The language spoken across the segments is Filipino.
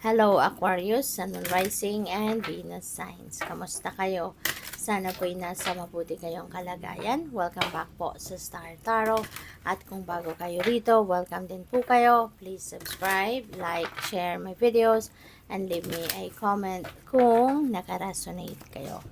Hello Aquarius, Sun, Moon Rising, and Venus Signs. Kamusta kayo? Sana po'y nasa mabuti kayong kalagayan. Welcome back po sa Star Tarot. At kung bago kayo rito, welcome din po kayo. Please subscribe, like, share my videos, and leave me a comment kung nakaresonate kayo.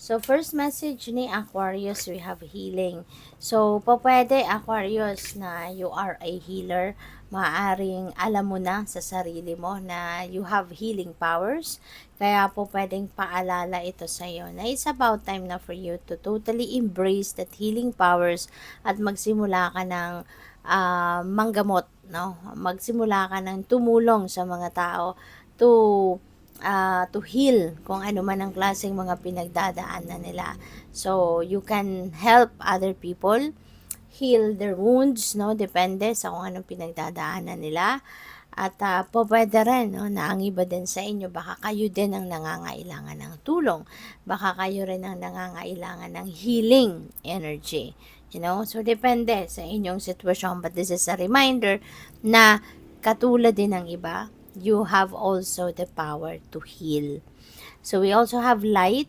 So, first message ni Aquarius, we have healing. So, pwede Aquarius na you are a healer. Maaring alam mo na sa sarili mo na you have healing powers. Kaya po pwedeng paalala ito sa iyo na it's about time na for you to totally embrace that healing powers at magsimula ka ng manggamot, no? Magsimula ka ng tumulong sa mga tao to heal kung ano man ang klaseng mga pinagdadaanan nila. So, you can help other people heal their wounds, no? Depende sa kung anong pinagdadaanan nila. At pwede rin, no, na ang iba din sa inyo, baka kayo din ang nangangailangan ng tulong. Baka kayo rin ang nangangailangan ng healing energy. You know? So, depende sa inyong sitwasyon. But this is a reminder na katulad din ng iba, you have also the power to heal. So, we also have light.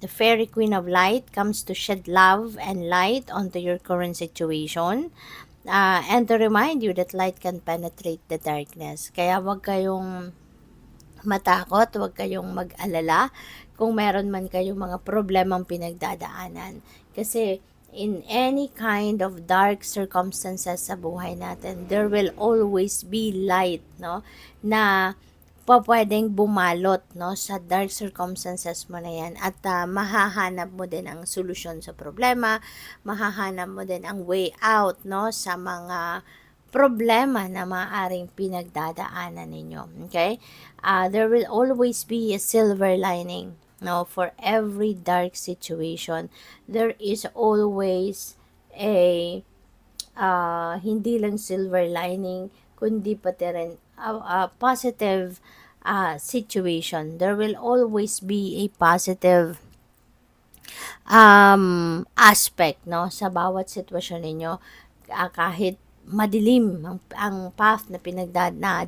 The fairy queen of light comes to shed love and light onto your current situation. And to remind you that light can penetrate the darkness. Kaya wag kayong matakot, wag kayong mag-alala kung meron man kayong mga problemang pinagdadaanan. Kasi in any kind of dark circumstances sa buhay natin, there will always be light, no? Na pwedeng bumalot, no, sa dark circumstances mo na yan at mahahanap mo din ang solusyon sa problema, mahahanap mo din ang way out, no, sa mga problema na maaaring pinagdadaanan ninyo. Okay? There will always be a silver lining, no, for every dark situation. There is always a hindi lang silver lining, kundi pati rin positive situation. There will always be a positive aspect, no, sa bawat sitwasyon ninyo. Kahit madilim ang path na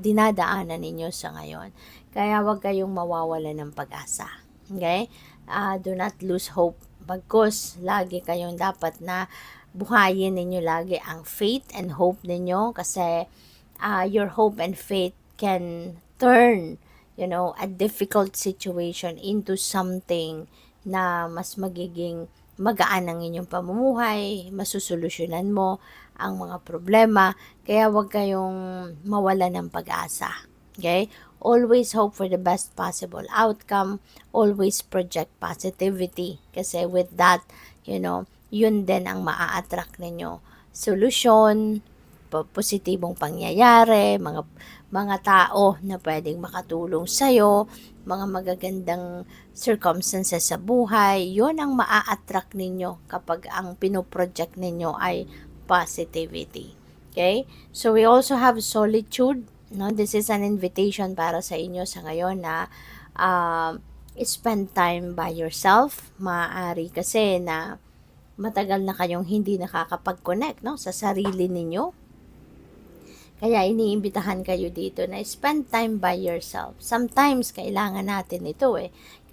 dinadaanan ninyo sa ngayon. Kaya wag kayong mawawala ng pag-asa. Okay? Do not lose hope. Bagkus, lagi kayong dapat na buhayin ninyo lagi ang faith and hope ninyo kasi your hope and faith can turn, you know, a difficult situation into something na mas magiging magaan ang inyong pamumuhay, masusolusyonan mo ang mga problema, kaya huwag kayong mawala ng pag-asa. Okay? Always hope for the best possible outcome. Always project positivity. Kasi with that, you know, yun din ang maa-attract ninyo. Solusyon, positibong pangyayari, mga tao na pwedeng makatulong sa'yo, mga magagandang circumstances sa buhay, yun ang maa-attract ninyo kapag ang pinoproject ninyo ay positivity. Okay? So, we also have solitude. No? This is an invitation para sa inyo sa ngayon na spend time by yourself. Maaari kasi na matagal na kayong hindi nakakapag-connect, no, sa sarili ninyo. Kaya iniimbitahan kayo dito na spend time by yourself. Sometimes, kailangan natin ito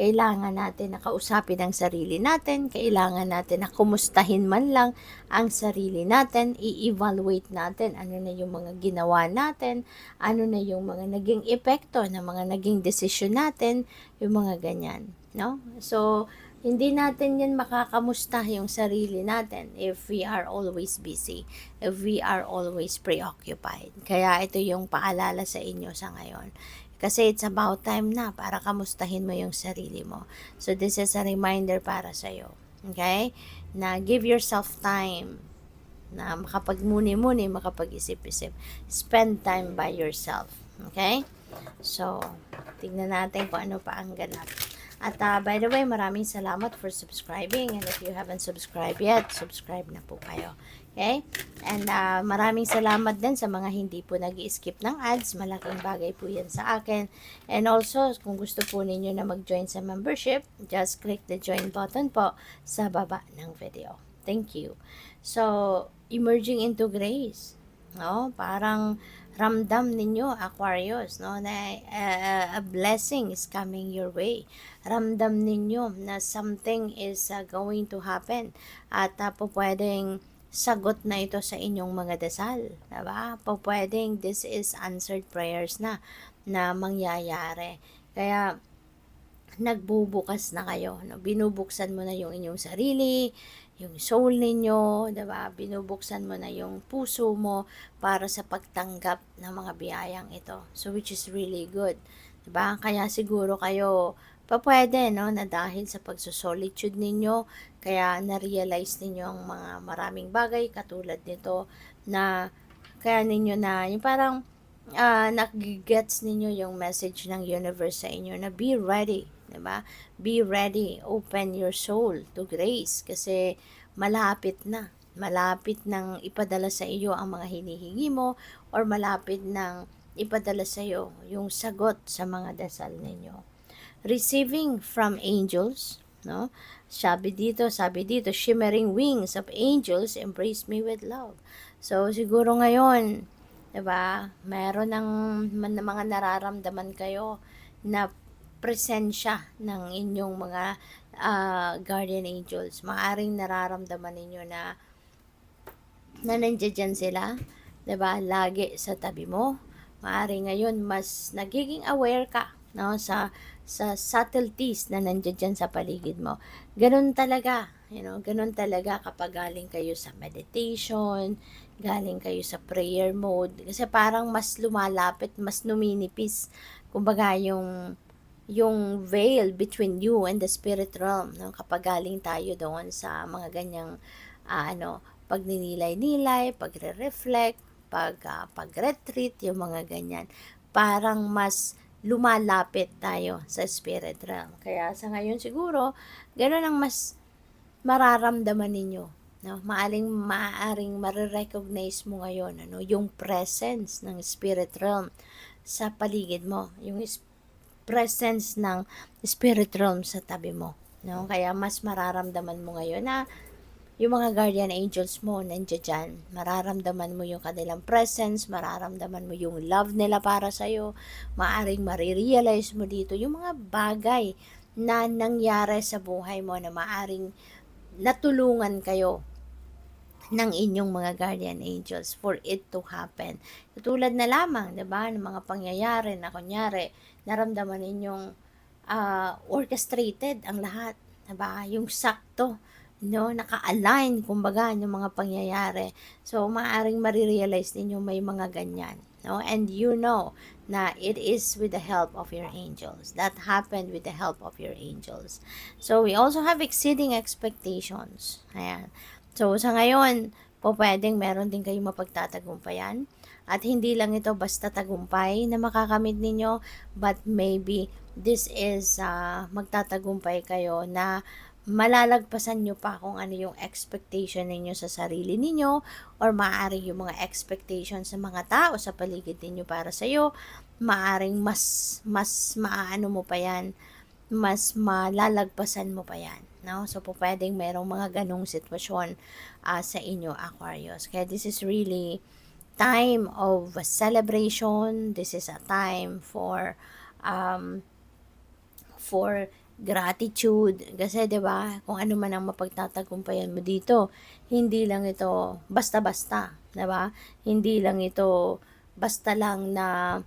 Kailangan natin na kausapin ang sarili natin. Kailangan natin na kumustahin man lang ang sarili natin. I-evaluate natin ano na yung mga ginawa natin. Ano na yung mga naging epekto ng mga naging desisyon natin. Yung mga ganyan. No? So, hindi natin yan makakamusta yung sarili natin if we are always busy, if we are always preoccupied. Kaya ito yung paalala sa inyo sa ngayon. Kasi it's about time na para kamustahin mo yung sarili mo. So this is a reminder para sa'yo. Okay? Na give yourself time na makapagmuni-muni, makapag-isip-isip. Spend time by yourself. Okay? So, tignan natin kung ano pa ang ganap. At by the way, maraming salamat for subscribing. And if you haven't subscribed yet, subscribe na po kayo. Okay? And maraming salamat din sa mga hindi po nag-skip ng ads. Malaking bagay po yan sa akin. And also, kung gusto po ninyo na mag-join sa membership, just click the join button po sa baba ng video. Thank you. So, emerging into grace. No? Parang Ramdam ninyo, Aquarius, no, na a blessing is coming your way. Ramdam ninyo na something is going to happen at pwedeng sagot na ito sa inyong mga dasal, diba? Pwedeng this is answered prayers na mangyayari. Kaya nagbubukas na kayo, no? Binubuksan mo na yung inyong sarili, yung soul ninyo, diba? Binubuksan mo na yung puso mo para sa pagtanggap ng mga biyayang ito. So, which is really good. Diba? Kaya siguro kayo, pwede, no? Na dahil sa pagsusolitude ninyo, kaya na-realize ninyo ang mga maraming bagay katulad nito na kaya ninyo na, yung parang nag-gets ninyo yung message ng universe sa inyo na be ready, diba? Be ready, open your soul to grace kasi malapit nang ipadala sa iyo ang mga hinihingi mo or malapit nang ipadala sa iyo yung sagot sa mga dasal ninyo. Receiving from angels, no? Sabi dito, shimmering wings of angels embrace me with love. So, siguro ngayon, diba, meron ng mga nararamdaman kayo na presensya ng inyong mga guardian angels. Maaring nararamdaman ninyo na nandiyan sila, diba, lagi sa tabi mo. Maaring ngayon mas nagiging aware ka, no, sa subtleties na nandiyan sa paligid mo. Ganun talaga, ganun talaga kapag galing kayo sa meditation, galing kayo sa prayer mode, kasi parang mas lumalapit, mas numinipis, kumbaga yung veil between you and the spirit realm, no? Kapag galing tayo doon sa mga ganyang pagninilay-nilay, pagre-reflect, pag-retreat, yung mga ganyan, parang mas lumalapit tayo sa spirit realm. Kaya sa ngayon siguro, gano'n ang mas mararamdaman ninyo, no? Maaring marirecognize mo ngayon, yung presence ng spirit realm sa paligid mo, yung presence ng spirit realm sa tabi mo, no? Kaya mas mararamdaman mo ngayon na yung mga guardian angels mo nandiyan dyan. Mararamdaman mo yung kanilang presence, mararamdaman mo yung love nila para sa'yo, maaring marirealize mo dito yung mga bagay na nangyari sa buhay mo na maaring natulungan kayo ng inyong mga guardian angels for it to happen. Katulad na lamang, diba, ng mga pangyayari na kunyari, naramdaman ninyong orchestrated ang lahat, diba, yung sakto, no, naka-align kumbaga yung mga pangyayari. So maaring marirealize ninyo may mga ganyan, no, and na it is with the help of your angels. That happened with the help of your angels. So we also have exceeding expectations. Ayan. So sa ngayon, pwedeng meron din kayong mapagtatagumpayan. At hindi lang ito basta tagumpay na makakamit ninyo, but maybe this is magtatagumpay kayo na malalagpasan nyo pa kung ano yung expectation ninyo sa sarili ninyo or maaring yung mga expectations sa mga tao sa paligid ninyo para sa iyo, maaring mas maaano mo pa yan, mas malalagpasan mo pa yan, no? So pwedeng merong mga ganong sitwasyon sa inyo, Aquarius. Kaya this is really time of celebration. This is a time for gratitude kasi 'di ba kung ano man ang mapagtatagumpayan mo dito, hindi lang ito basta-basta, 'di ba? Hindi lang ito basta lang na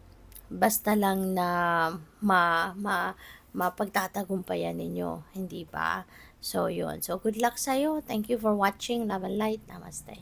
mapagtatagumpayan ninyo, hindi ba? So yun. So good luck sa iyo. Thank you for watching. Love and light. Namaste.